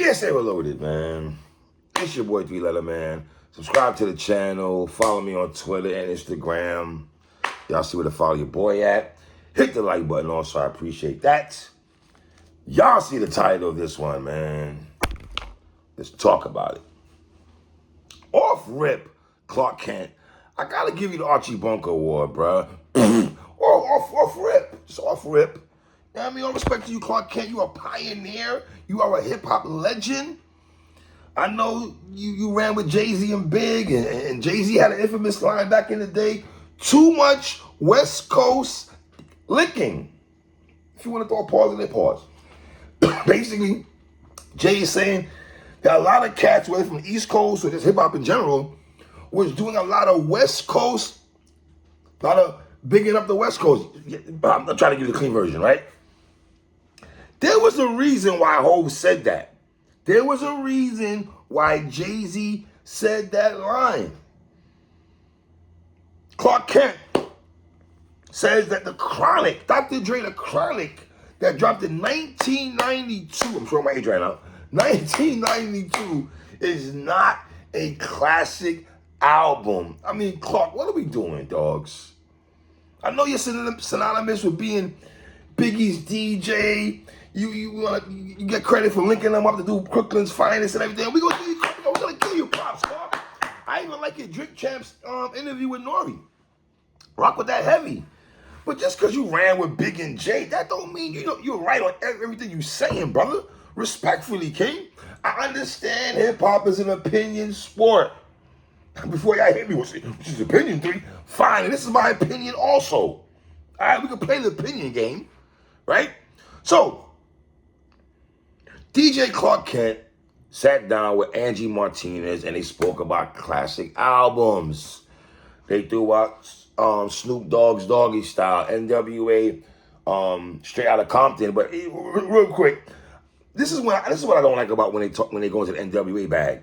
PSA Reloaded, man. It's your boy 3-Letter Man. Subscribe to the channel. Follow me on Twitter and Instagram. Y'all see where to follow your boy at. Hit the like button also. I appreciate that. Y'all see the title of this one, man. Let's talk about it. Off rip, Clark Kent. I gotta give you the Archie Bunker Award, bruh. off rip. Just off rip. You know what I mean? All respect to you, Clark Kent. You are a pioneer. You are a hip-hop legend. I know you ran with Jay-Z and Big, and Jay-Z had an infamous line back in the day. Too much West Coast licking. If you want to throw a pause in there, pause. Basically, Jay is saying that a lot of cats, whether from the East Coast or just hip-hop in general, was doing a lot of West Coast, a lot of bigging up the West Coast. I'm not trying to give you the clean version, right? There was a reason why Hov said that. There was a reason why Jay-Z said that line. Clark Kent says that the Chronic, Dr. Dre, the Chronic, that dropped in 1992, I'm showing my age right now, 1992 is not a classic album. I mean, Clark, what are we doing, dogs? I know you're synonymous with being Biggie's DJ. You get credit for linking them up to do Brooklyn's Finest and everything. We're gonna give you props, Clark. I even like your Drink Champs interview with Nori. Rock with that heavy. But just because you ran with Big and Jay, that don't mean you're right on everything you're saying, brother. Respectfully, King. I understand hip-hop is an opinion sport. Before y'all hit me, which is opinion 3, fine. And this is my opinion also. All right, we can play the opinion game, right? So, DJ Clark Kent sat down with Angie Martinez and they spoke about classic albums. They threw out Snoop Dogg's Doggy Style, NWA, Straight Outta Compton. But real quick, this is what I don't like about when they go into the NWA bag.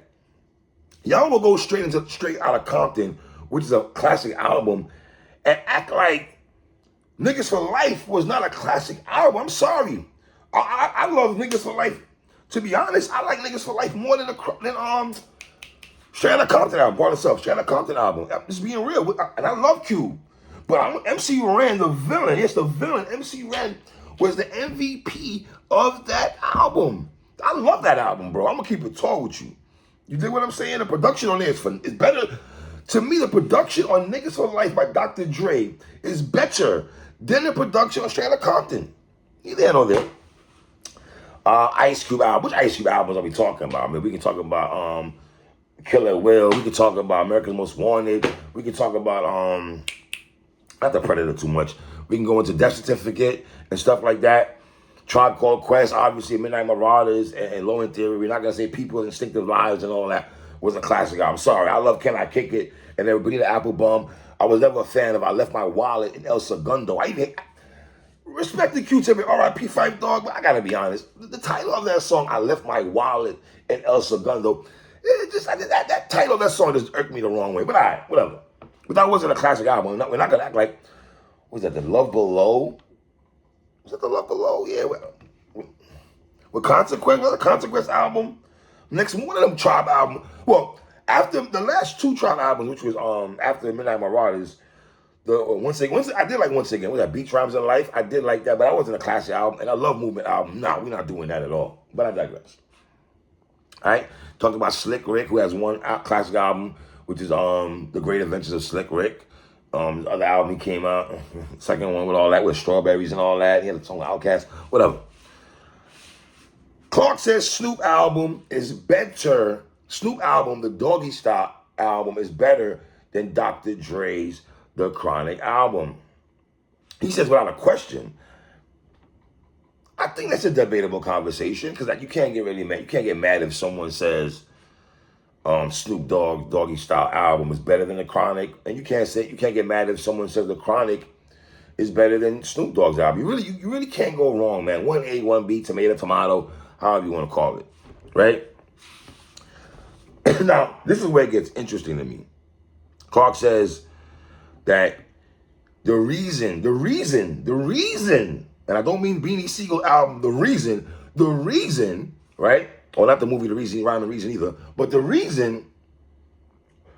Y'all will go straight Outta Compton, which is a classic album, and act like Niggas for Life was not a classic album. I'm sorry. I love Niggas for Life. To be honest, I like Niggas for Life more than Straight Outta Compton album. Part itself, Straight Outta Compton album. I'm just being real. And I love Cube. But MC Ren, the villain, yes, the villain, MC Ren was the MVP of that album. I love that album, bro. I'm going to keep it tall with you. You dig what I'm saying? The production on there is better. To me, the production on Niggas for Life by Dr. Dre is better than the production on Straight Outta Compton. Neither nor there. Ice Cube album. Which Ice Cube albums are we talking about? I mean, we can talk about Killer Will. We can talk about America's Most Wanted. We can talk about not the Predator too much. We can go into Death Certificate and stuff like that. Tribe Called Quest, obviously Midnight Marauders and Low End Theory. We're not gonna say People's Instinctive Lives and all that was a classic album. Sorry, I love Can I Kick It and Everybody the Applebum. I was never a fan of I Left My Wallet in El Segundo. I even respect the Q-Tip and R.I.P. Fife Dog, but I gotta be honest. The title of that song, I Left My Wallet in El Segundo, that title of that song just irked me the wrong way. But all right, whatever. But that wasn't a classic album. We're not gonna act like, was that The Love Below? Was that The Love Below? Yeah. With Consequence, the Consequence album. Next one of them Tribe album. Well, after the last 2 Tribe albums, which was after Midnight Marauders, once again, I did like Once Again. Was that Beach Rhymes in Life? I did like that, but that wasn't a classic album. And I love Movement album. Nah, we're not doing that at all. But I digress. All right, talking about Slick Rick, who has one classic album, which is The Great Adventures of Slick Rick. The other album he came out, second one with all that, with Strawberries and all that. He had a song with Outkast, whatever. Clark says Snoop album is better. Snoop album, the Doggy Style album, is better than Dr. Dre's The Chronic album. He says without a question. I think that's a debatable conversation because you can't get really mad. You can't get mad if someone says Snoop Dogg Doggy Style album is better than The Chronic, and you can't get mad if someone says The Chronic is better than Snoop Dogg's album. You really can't go wrong, man. 1A, 1B, tomato, however you want to call it, right? Now, this is where it gets interesting to me. Clark says that the reason, and I don't mean Beanie Siegel album, the reason, right, Or not the movie, The Reason, Rhyme and Reason either. But the reason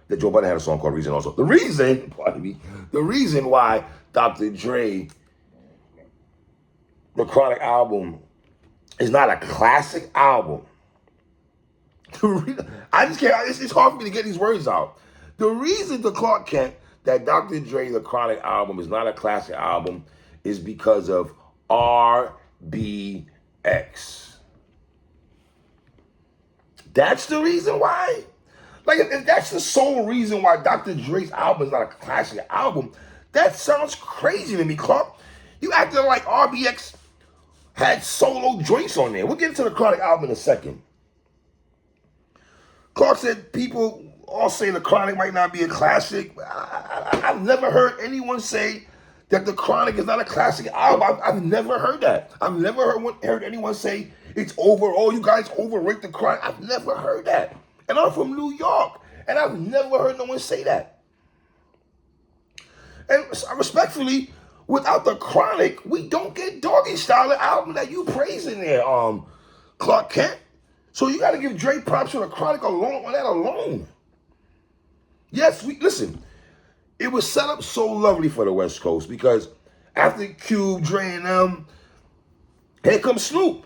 that Joe Budden had a song called Reason also. The reason, pardon me, the reason why Dr. Dre, the Chronic album, is not a classic album. I just can't, it's hard for me to get these words out. The reason to Clark Kent that Dr. Dre, the Chronic album, is not a classic album is because of RBX. That's the reason why? Like, if that's the sole reason why Dr. Dre's album is not a classic album, that sounds crazy to me, Clark. You acting like RBX had solo joints on there. We'll get into the Chronic album in a second. Clark said people all say the Chronic might not be a classic. I've never heard anyone say that the Chronic is not a classic album. I've never heard that. I've never heard anyone say it's over. Oh, you guys overrate the Chronic. I've never heard that. And I'm from New York, and I've never heard no one say that. And respectfully, without the Chronic, we don't get Doggy Style, the album that you praising there, Clark Kent. So you got to give Dre props for the Chronic alone on that alone. Yes, listen. It was set up so lovely for the West Coast because after Cube, Dre, and them, here comes Snoop.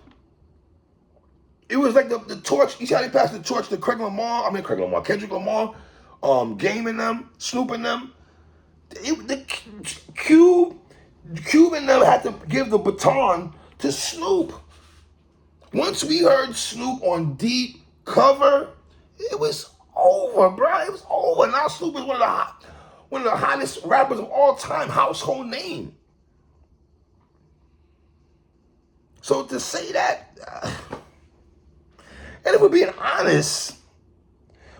It was like the torch. You see how they passed the torch to Kendrick Lamar, Game and them, Snoop and them. Cube and them had to give the baton to Snoop. Once we heard Snoop on Deep Cover, it was over, bro. It was over. Now Snoop is one of the hottest rappers of all time, household name. So to say that, and if we're being honest,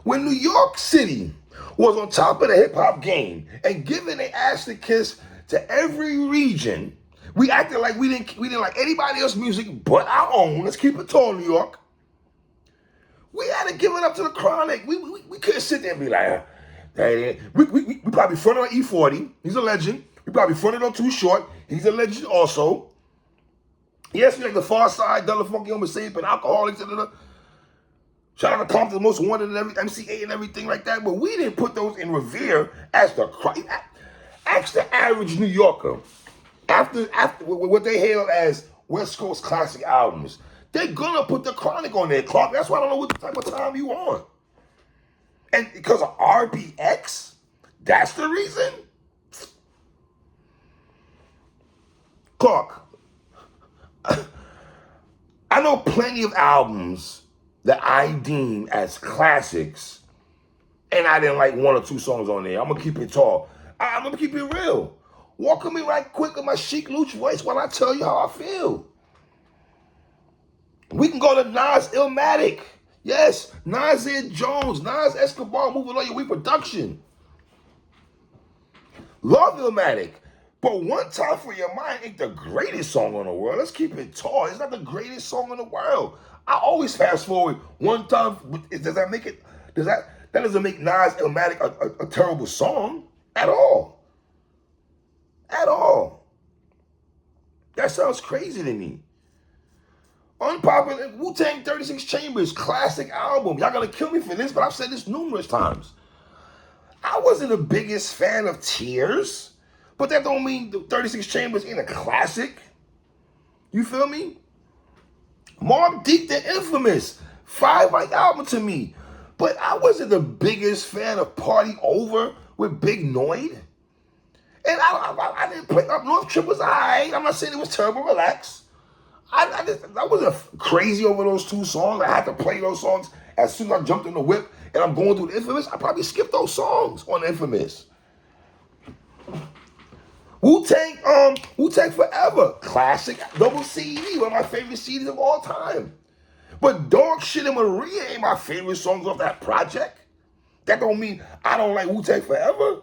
when New York City was on top of the hip-hop game and giving an ass to kiss to every region, we acted like we didn't like anybody else's music but our own. Let's keep it tall, New York. We had to give it up to the Chronic. We couldn't sit there and be like, hey, we probably fronted on E40. He's a legend. We probably fronted on Too Short. He's a legend also. Yes, we like the Far Side, Della Funky on Mercedes, and Alcoholics, shout out to Compton, the Most Wanted, and MCA and everything like that. But we didn't put those in revere as the Chronic. Ask the average New Yorker. After what they hail as West Coast classic albums, they're gonna put the Chronic on there, Clark. That's why I don't know what type of time you on. And because of RBX, that's the reason? Clark, I know plenty of albums that I deem as classics, and I didn't like one or two songs on there. I'm gonna keep it tall. I'm gonna keep it real. Walk with me right quick with my chic Luch voice while I tell you how I feel. We can go to Nas Illmatic. Yes, Nasir Jones, Nas Escobar, Moving On Your Way production. Love Illmatic. But One Time For Your Mind ain't the greatest song in the world. Let's keep it tall. It's not the greatest song in the world. I always fast forward One Time. Does that make it? That doesn't make Nas Illmatic a terrible song at all. At all. That sounds crazy to me. Unpopular, Wu-Tang 36 Chambers, classic album. Y'all gonna kill me for this, but I've said this numerous times. I wasn't the biggest fan of Tears, but that don't mean the 36 Chambers ain't a classic. You feel me? Mobb Deep, the Infamous, 5-mic album to me. But I wasn't the biggest fan of Party Over with Big Noid. And I didn't play Up North Trip was alright. I'm not saying it was terrible, relax. I wasn't crazy over those two songs. I had to play those songs as soon as I jumped in the whip and I'm going through the Infamous. I probably skipped those songs on Infamous. Wu-Tang Forever, classic double CD, one of my favorite CDs of all time. But Dog Shit and Maria ain't my favorite songs off that project. That don't mean I don't like Wu-Tang Forever.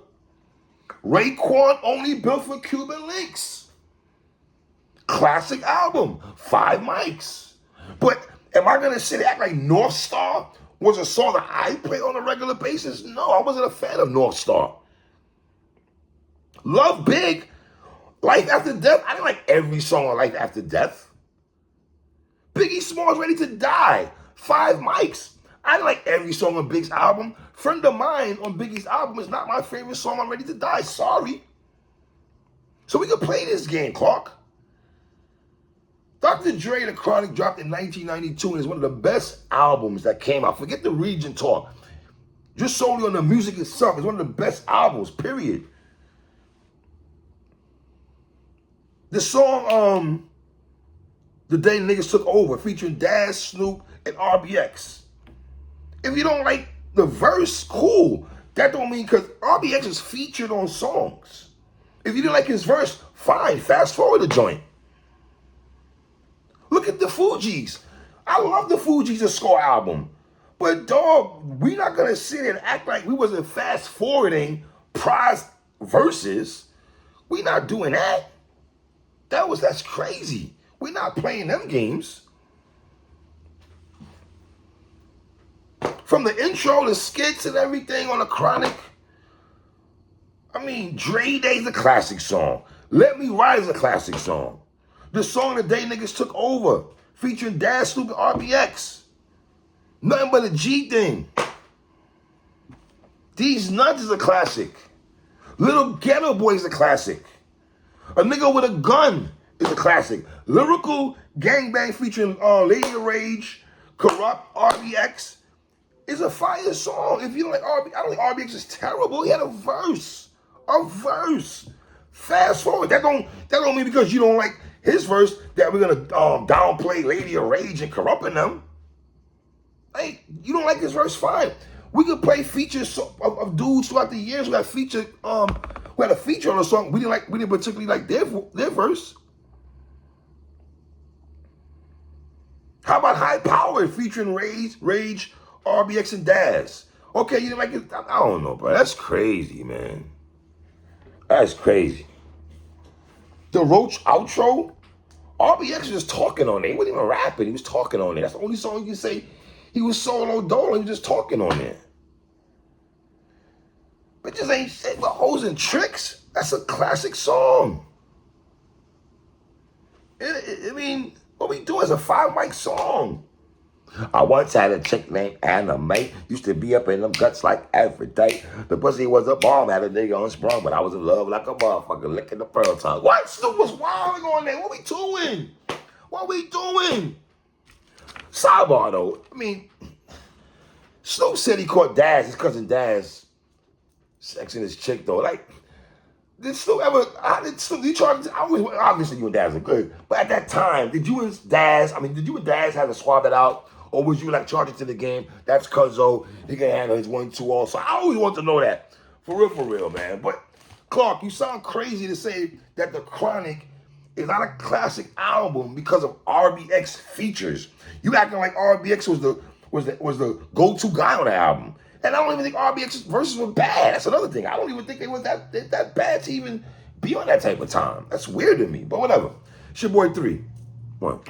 Raekwon, Only Built for Cuban Links. Classic album, 5 mics. But am I going to sit and act like North Star was a song that I played on a regular basis? No, I wasn't a fan of North Star. Love Big, Life After Death. I didn't like every song on Life After Death. Biggie Smalls, Ready to Die. 5 mics. I like every song on Big's album. Friend of Mine on Biggie's album is not my favorite song on Ready to Die. Sorry. So we can play this game, Clark. Dr. Dre, The Chronic, dropped in 1992 and is one of the best albums that came out. Forget the region talk. Just solely on the music itself, it's one of the best albums, period. The song, The Day Niggas Took Over, featuring Daz, Snoop, and RBX. If you don't like the verse, cool. That don't mean, because RBX is featured on songs. If you didn't like his verse, fine, fast forward the joint. Look at the Fugees. I love the Fugees' The Score album. But dog, we not gonna sit and act like we wasn't fast forwarding Prize verses. We not doing that. That's crazy. We not playing them games. From the intro, the skits and everything on The Chronic. I mean, Dre Day's a classic song. Let Me Ride is a classic song. The song The Day Niggas Took Over, featuring Daz, Snoop, and RBX. Nothing But a G Thing. These Nuts is a classic. Little Ghetto Boy is a classic. A Nigga With a Gun is a classic. Lyrical Gangbang featuring Lady of Rage, Corrupt, RBX is a fire song. If you don't like RBX, I don't think RBX is terrible. He had a verse. A verse. Fast forward. That don't mean because you don't like his verse that we're gonna downplay Lady of Rage and Corrupt in them. Hey, you don't like his verse, fine. We could play features of dudes throughout the years who had featured, who had a feature on a song. We didn't particularly like their verse. How about High Power featuring Rage, RBX, and Daz? Okay, you didn't like it? I don't know, bro. That's crazy, man. That's crazy. The Roach outro, RBX was just talking on it. He wasn't even rapping. He was talking on it. That's the only song you can say he was solo dolo. He was just talking on it. But just ain't shit but hoes and tricks. That's a classic song. I mean, what we do is a 5 mic song. I once had a chick named Anna May. Used to be up in them guts like every day. The pussy was a bomb, had a nigga unsprung, but I was in love like a motherfucker, licking the pearl tongue. What? Snoop was wilding on there. What we doing? What we doing? Sidebar though. I mean, Snoop said he caught Daz, his cousin Daz, sexing his chick though. Like, did Snoop ever? You charge? Obviously you and Daz are good, but at that time, did you and Daz have to swap it out? Or was you like charging to the game? That's Cuzzo. He can handle his 1-2 also. I always want to know that. For real, man. But Clark, you sound crazy to say that The Chronic is not a classic album because of RBX features. You acting like RBX was the go-to guy on the album. And I don't even think RBX's verses were bad. That's another thing. I don't even think they were that bad to even be on that type of time. That's weird to me. But whatever. It's your boy 3. 1.